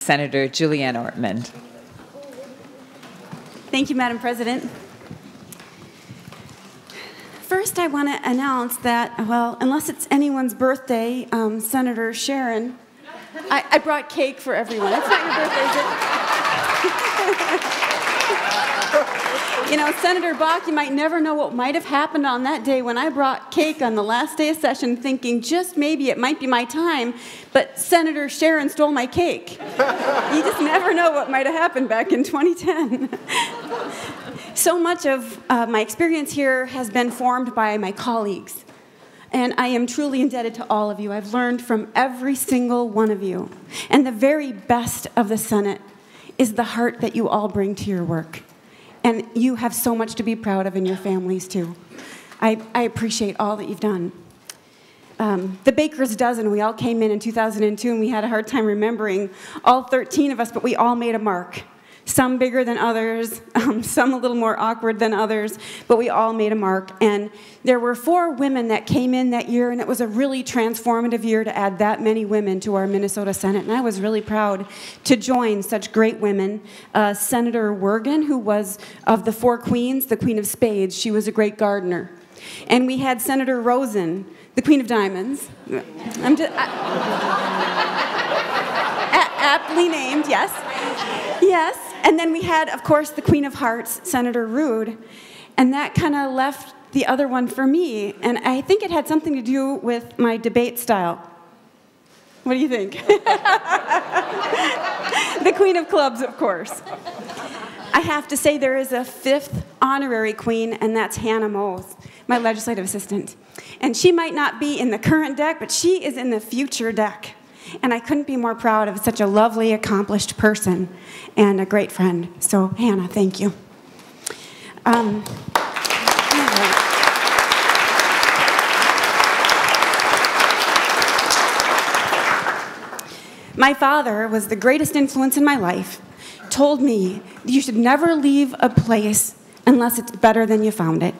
Senator Julianne Ortman. Thank you, Madam President. First, I want to announce that, well, unless it's anyone's birthday, Senator Sharon, I brought cake for everyone. It's not your birthday, is it? You know, Senator Bach, you might never know what might have happened on that day when I brought cake on the last day of session thinking just maybe it might be my time, but Senator Sharon stole my cake. You just never know what might have happened back in 2010. So much of my experience here has been formed by my colleagues, and I am truly indebted to all of you. I've learned from every single one of you, and the very best of the Senate is the heart that you all bring to your work. And you have so much to be proud of in your families, too. I appreciate all that you've done. The Baker's Dozen, we all came in 2002, and we had a hard time remembering all 13 of us, but we all made a mark. Some bigger than others, some a little more awkward than others, but we all made a mark. And there were 4 women that came in that year, and it was a really transformative year to add that many women to our Minnesota Senate. And I was really proud to join such great women. Senator Wergen, who was of the 4 queens, the Queen of Spades, she was a great gardener. And we had Senator Rosen, the Queen of Diamonds. Aptly named, yes. Yes. And then we had, of course, the Queen of Hearts, Senator Rude, and that kind of left the other one for me, and I think it had something to do with my debate style. What do you think? The Queen of Clubs, of course. I have to say there is a 5th honorary queen, and that's Hannah Mose, my legislative assistant. And she might not be in the current deck, but she is in the future deck. And I couldn't be more proud of such a lovely, accomplished person and a great friend. So, Hannah, thank you. My father was the greatest influence in my life, told me you should never leave a place unless it's better than you found it.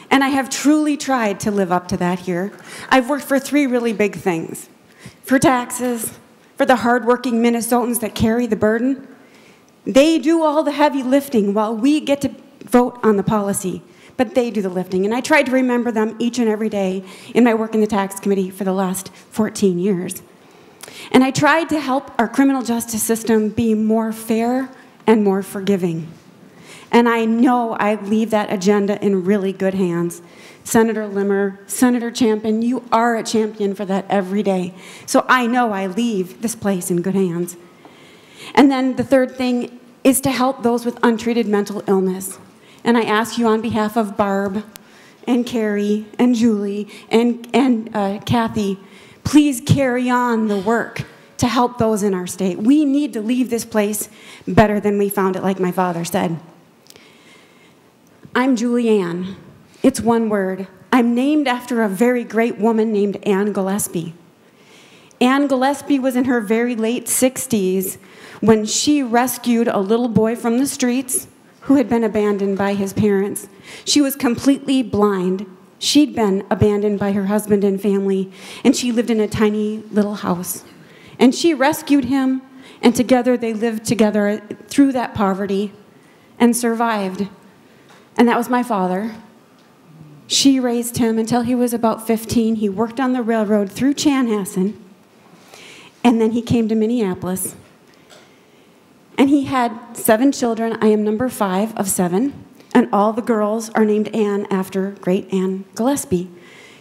And I have truly tried to live up to that here. I've worked for 3 really big things. For taxes, for the hardworking Minnesotans that carry the burden. They do all the heavy lifting while we get to vote on the policy, but they do the lifting. And I tried to remember them each and every day in my work in the tax committee for the last 14 years. And I tried to help our criminal justice system be more fair and more forgiving. And I know I leave that agenda in really good hands. Senator Limmer, Senator Champion, you are a champion for that every day. So I know I leave this place in good hands. And then the third thing is to help those with untreated mental illness. And I ask you on behalf of Barb and Carrie and Julie and Kathy, please carry on the work to help those in our state. We need to leave this place better than we found it, like my father said. I'm Julianne. It's one word. I'm named after a very great woman named Anne Gillespie. Anne Gillespie was in her very late 60s when she rescued a little boy from the streets who had been abandoned by his parents. She was completely blind. She'd been abandoned by her husband and family, and she lived in a tiny little house. And she rescued him, and together they lived together through that poverty and survived. And that was my father. She raised him until he was about 15. He worked on the railroad through Chanhassen, and then he came to Minneapolis. And he had 7 children. I am number 5 of 7, and all the girls are named Anne after great Anne Gillespie.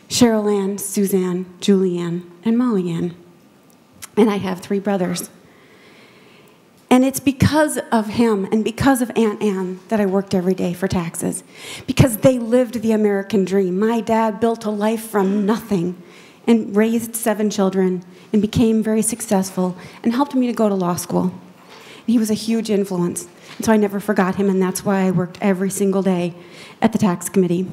Cheryl Ann, Suzanne, Julianne, and Molly Ann. And I have 3 brothers. And it's because of him and because of Aunt Anne that I worked every day for taxes. Because they lived the American dream. My dad built a life from nothing and raised 7 children and became very successful and helped me to go to law school. He was a huge influence. And so I never forgot him, and that's why I worked every single day at the tax committee.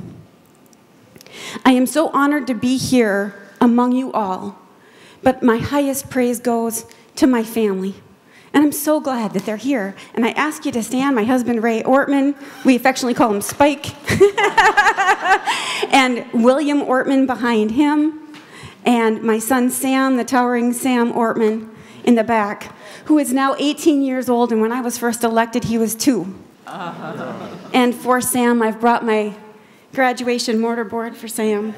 I am so honored to be here among you all, but my highest praise goes to my family. And I'm so glad that they're here. And I ask you to stand. My husband, Ray Ortman, we affectionately call him Spike, and William Ortman behind him, and my son, Sam, the towering Sam Ortman, in the back, who is now 18 years old, and when I was first elected, he was 2. And for Sam, I've brought my graduation mortarboard for Sam.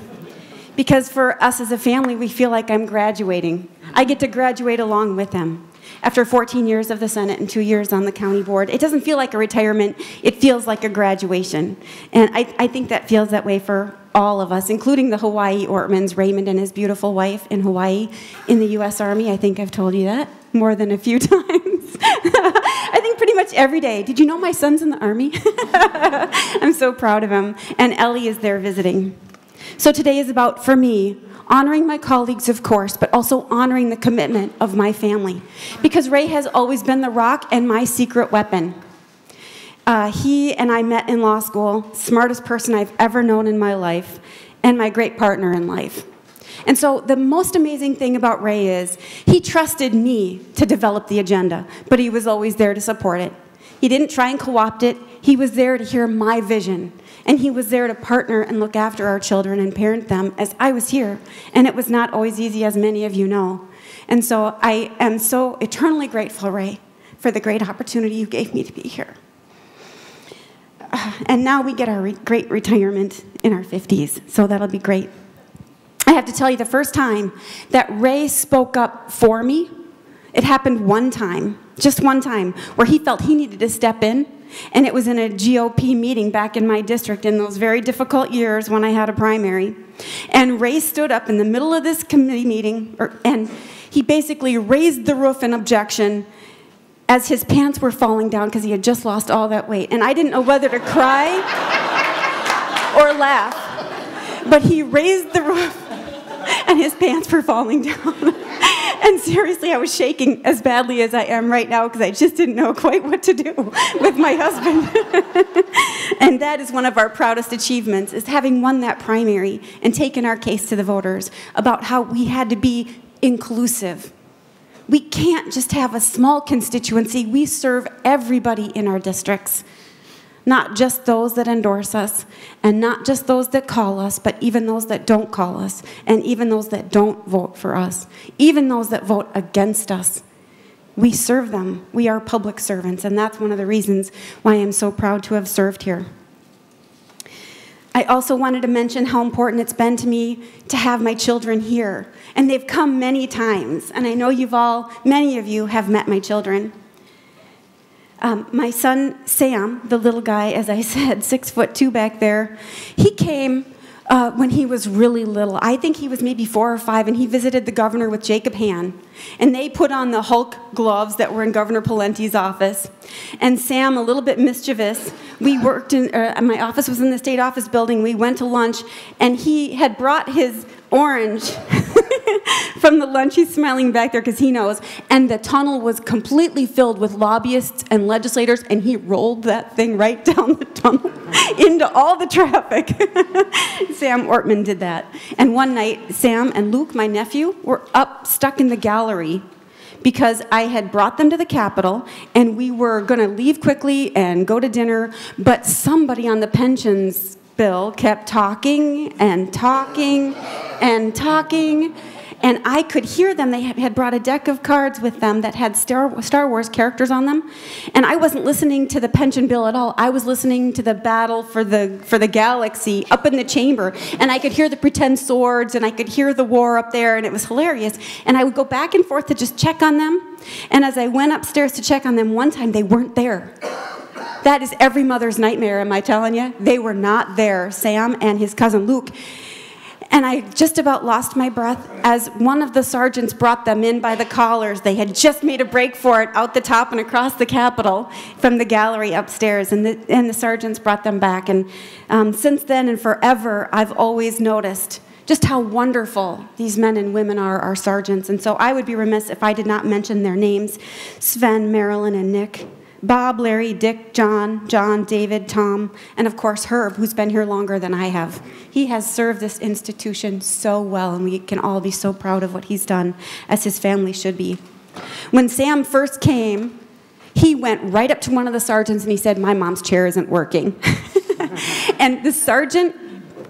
Because for us as a family, we feel like I'm graduating. I get to graduate along with him. After 14 years of the Senate and 2 years on the county board, it doesn't feel like a retirement, it feels like a graduation. And I think that feels that way for all of us, including the Hawaii Ortmans, Raymond and his beautiful wife in Hawaii, in the U.S. Army. I think I've told you that more than a few times. I think pretty much every day. Did you know my son's in the Army? I'm so proud of him. And Ellie is there visiting. So today is about, for me, honoring my colleagues, of course, but also honoring the commitment of my family. Because Ray has always been the rock and my secret weapon. He and I met in law school, smartest person I've ever known in my life, and my great partner in life. And so the most amazing thing about Ray is he trusted me to develop the agenda, but he was always there to support it. He didn't try and co-opt it. He was there to hear my vision. And he was there to partner and look after our children and parent them as I was here. And it was not always easy, as many of you know. And so I am so eternally grateful, Ray, for the great opportunity you gave me to be here. And now we get our great retirement in our 50s, so that'll be great. I have to tell you, the first time that Ray spoke up for me, it happened one time, just one time, where he felt he needed to step in. And it was in a GOP meeting back in my district in those very difficult years when I had a primary. And Ray stood up in the middle of this committee meeting, and he basically raised the roof in objection as his pants were falling down because he had just lost all that weight. And I didn't know whether to cry or laugh. But he raised the roof, and his pants were falling down. And seriously, I was shaking as badly as I am right now because I just didn't know quite what to do with my husband. And that is one of our proudest achievements, is having won that primary and taken our case to the voters about how we had to be inclusive. We can't just have a small constituency. We serve everybody in our districts. Not just those that endorse us, and not just those that call us, but even those that don't call us, and even those that don't vote for us, even those that vote against us. We serve them. We are public servants, and that's one of the reasons why I'm so proud to have served here. I also wanted to mention how important it's been to me to have my children here, and they've come many times, and I know many of you have met my children. My son, Sam, the little guy, as I said, 6'2" back there, he came when he was really little. I think he was maybe 4 or 5, and he visited the governor with Jacob Hann. And they put on the Hulk gloves that were in Governor Pawlenty's office. And Sam, a little bit mischievous, we worked in, my office was in the state office building. We went to lunch, and he had brought his orange from the lunch. He's smiling back there because he knows. And the tunnel was completely filled with lobbyists and legislators, and he rolled that thing right down the tunnel into all the traffic. Sam Ortman did that. And one night, Sam and Luke, my nephew, were stuck in the gallery because I had brought them to the Capitol, and we were going to leave quickly and go to dinner, but somebody on the pensions bill kept talking and talking and talking, and I could hear them. They had brought a deck of cards with them that had Star Wars characters on them, and I wasn't listening to the pension bill at all. I was listening to the battle for the galaxy up in the chamber, and I could hear the pretend swords, and I could hear the war up there, and it was hilarious. And I would go back and forth to just check on them, and as I went upstairs to check on them, one time they weren't there. That is every mother's nightmare, am I telling you? They were not there, Sam and his cousin Luke. And I just about lost my breath as one of the sergeants brought them in by the collars. They had just made a break for it out the top and across the Capitol from the gallery upstairs, and the sergeants brought them back. And since then and forever, I've always noticed just how wonderful these men and women are, our sergeants. And so I would be remiss if I did not mention their names: Sven, Marilyn, and Nick. Bob, Larry, Dick, John, David, Tom, and of course Herb, who's been here longer than I have. He has served this institution so well, and we can all be so proud of what he's done, as his family should be. When Sam first came, he went right up to one of the sergeants and he said, "My mom's chair isn't working." And the sergeant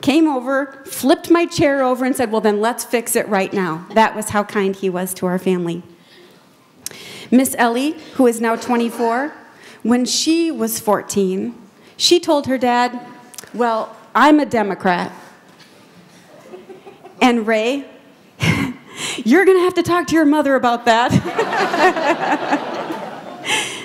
came over, flipped my chair over, and said, "Well, then let's fix it right now." That was how kind he was to our family. Miss Ellie, who is now 24, when she was 14, she told her dad, well, I'm a Democrat. And Ray, you're going to have to talk to your mother about that.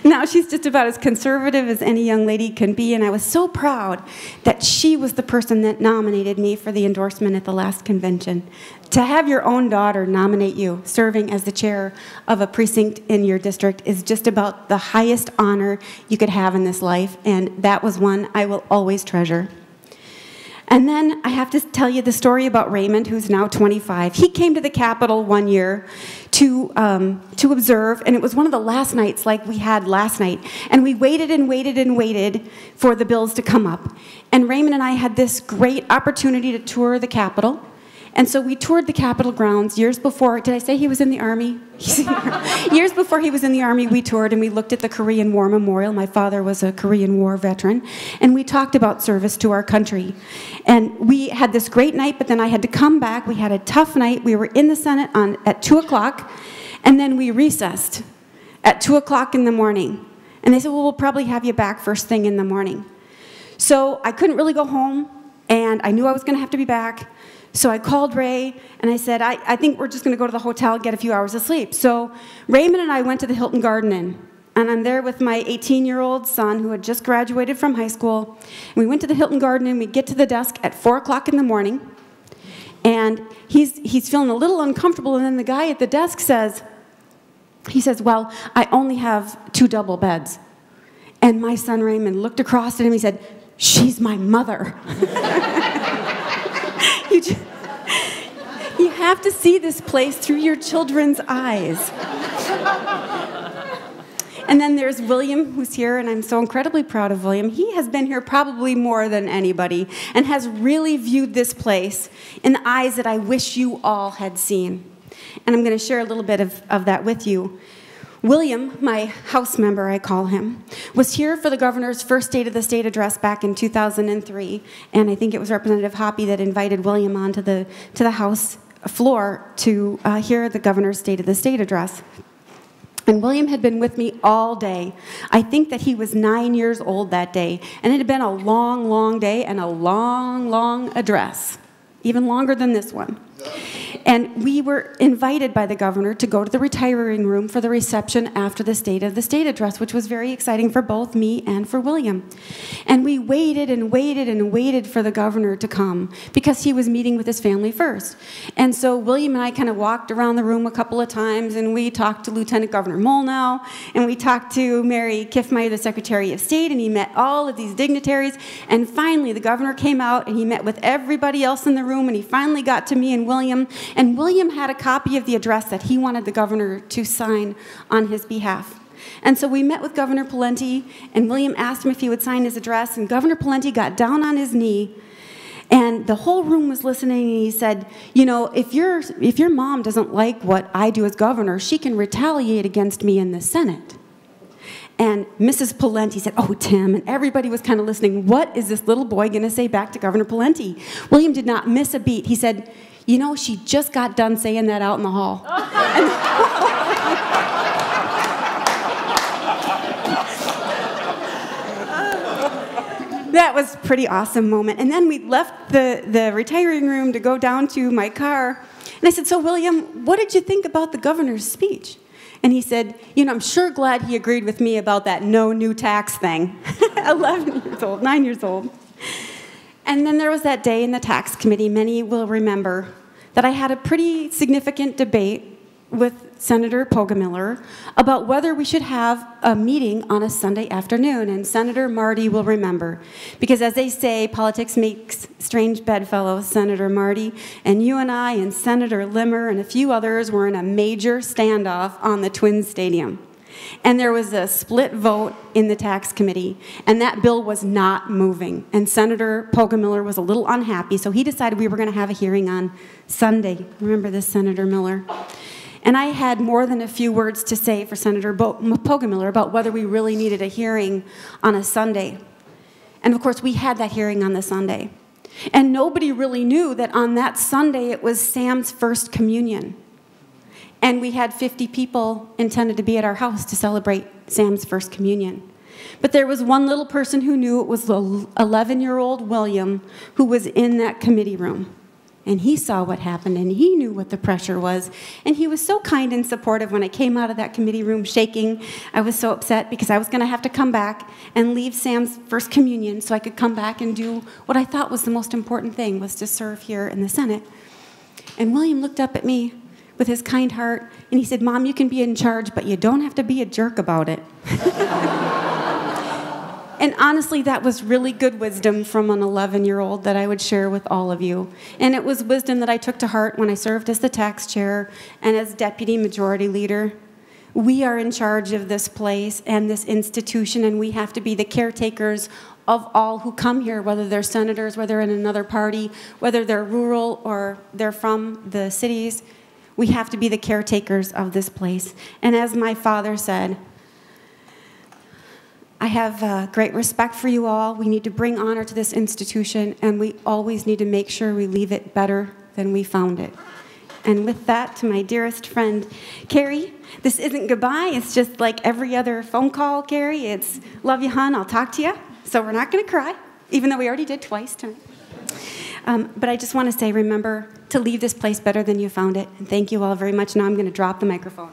Now she's just about as conservative as any young lady can be, and I was so proud that she was the person that nominated me for the endorsement at the last convention. To have your own daughter nominate you, serving as the chair of a precinct in your district, is just about the highest honor you could have in this life, and that was one I will always treasure. And then I have to tell you the story about Raymond, who's now 25. He came to the Capitol one year to observe, and it was one of the last nights like we had last night. And we waited and waited and waited for the bills to come up. And Raymond and I had this great opportunity to tour the Capitol. And so we toured the Capitol grounds years before. Did I say he was in the Army? Years before he was in the Army, we toured and we looked at the Korean War Memorial. My father was a Korean War veteran. And we talked about service to our country. And we had this great night, but then I had to come back. We had a tough night. We were in the Senate at 2 o'clock, and then we recessed at 2 o'clock in the morning. And they said, well, we'll probably have you back first thing in the morning. So I couldn't really go home, and I knew I was going to have to be back. So I called Ray, and I said, I think we're just going to go to the hotel and get a few hours of sleep. So Raymond and I went to the Hilton Garden Inn, and I'm there with my 18-year-old son who had just graduated from high school. And we went to the Hilton Garden Inn. We get to the desk at 4 o'clock in the morning, and he's feeling a little uncomfortable, and then the guy at the desk says, well, I only have 2 double beds. And my son Raymond looked across at him, he said, she's my mother. You have to see this place through your children's eyes. And then there's William, who's here, and I'm so incredibly proud of William. He has been here probably more than anybody and has really viewed this place in the eyes that I wish you all had seen. And I'm going to share a little bit of that with you. William, my House member, I call him, was here for the governor's first State of the State address back in 2003, and I think it was Representative Hoppe that invited William onto the House floor to hear the governor's State of the State address. And William had been with me all day. I think that he was 9 years old that day, and it had been a long, long day and a long, long address, even longer than this one. And we were invited by the governor to go to the retiring room for the reception after the State of the State address, which was very exciting for both me and for William. And we waited and waited and waited for the governor to come because he was meeting with his family first. And so William and I kind of walked around the room a couple of times, and we talked to Lieutenant Governor Molnow, and we talked to Mary Kiffmeyer, the Secretary of State, and he met all of these dignitaries. And finally, the governor came out, and he met with everybody else in the room, and he finally got to me and William. And William had a copy of the address that he wanted the governor to sign on his behalf. And so we met with Governor Pawlenty, and William asked him if he would sign his address, and Governor Pawlenty got down on his knee, and the whole room was listening, and he said, you know, if your mom doesn't like what I do as governor, she can retaliate against me in the Senate. And Mrs. Pawlenty said, oh, Tim, and everybody was kind of listening. What is this little boy going to say back to Governor Pawlenty? William did not miss a beat. He said, you know, she just got done saying that out in the hall. That was a pretty awesome moment. And then we left the retiring room to go down to my car. And I said, so William, what did you think about the governor's speech? And he said, you know, I'm sure glad he agreed with me about that no new tax thing. 11 years old, 9 years old. And then there was that day in the tax committee, many will remember, that I had a pretty significant debate with Senator Poggemiller about whether we should have a meeting on a Sunday afternoon. And Senator Marty will remember, because as they say, politics makes strange bedfellows, Senator Marty. And you and I and Senator Limmer and a few others were in a major standoff on the Twins Stadium. And there was a split vote in the tax committee, and that bill was not moving. And Senator Poggemiller was a little unhappy, so he decided we were going to have a hearing on Sunday. Remember this, Senator Miller? And I had more than a few words to say for Senator Poggemiller about whether we really needed a hearing on a Sunday. And of course, we had that hearing on the Sunday. And nobody really knew that on that Sunday it was Sam's first communion. And we had 50 people intended to be at our house to celebrate Sam's first communion. But there was one little person who knew it was the 11-year-old William who was in that committee room. And he saw what happened, and he knew what the pressure was. And he was so kind and supportive when I came out of that committee room shaking. I was so upset because I was going to have to come back and leave Sam's first communion so I could come back and do what I thought was the most important thing, was to serve here in the Senate. And William looked up at me with his kind heart, and he said, "Mom, you can be in charge, but you don't have to be a jerk about it." And honestly, that was really good wisdom from an 11-year-old that I would share with all of you. And it was wisdom that I took to heart when I served as the tax chair and as deputy majority leader. We are in charge of this place and this institution, and we have to be the caretakers of all who come here, whether they're senators, whether they're in another party, whether they're rural or they're from the cities. We have to be the caretakers of this place. And as my father said, I have great respect for you all. We need to bring honor to this institution, and we always need to make sure we leave it better than we found it. And with that, to my dearest friend, Carrie, this isn't goodbye. It's just like every other phone call, Carrie. It's love you, hon. I'll talk to you. So we're not going to cry, even though we already did twice tonight. But I just want to say, remember to leave this place better than you found it. And thank you all very much. Now I'm going to drop the microphone.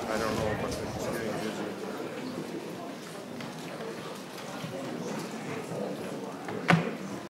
I don't know if it's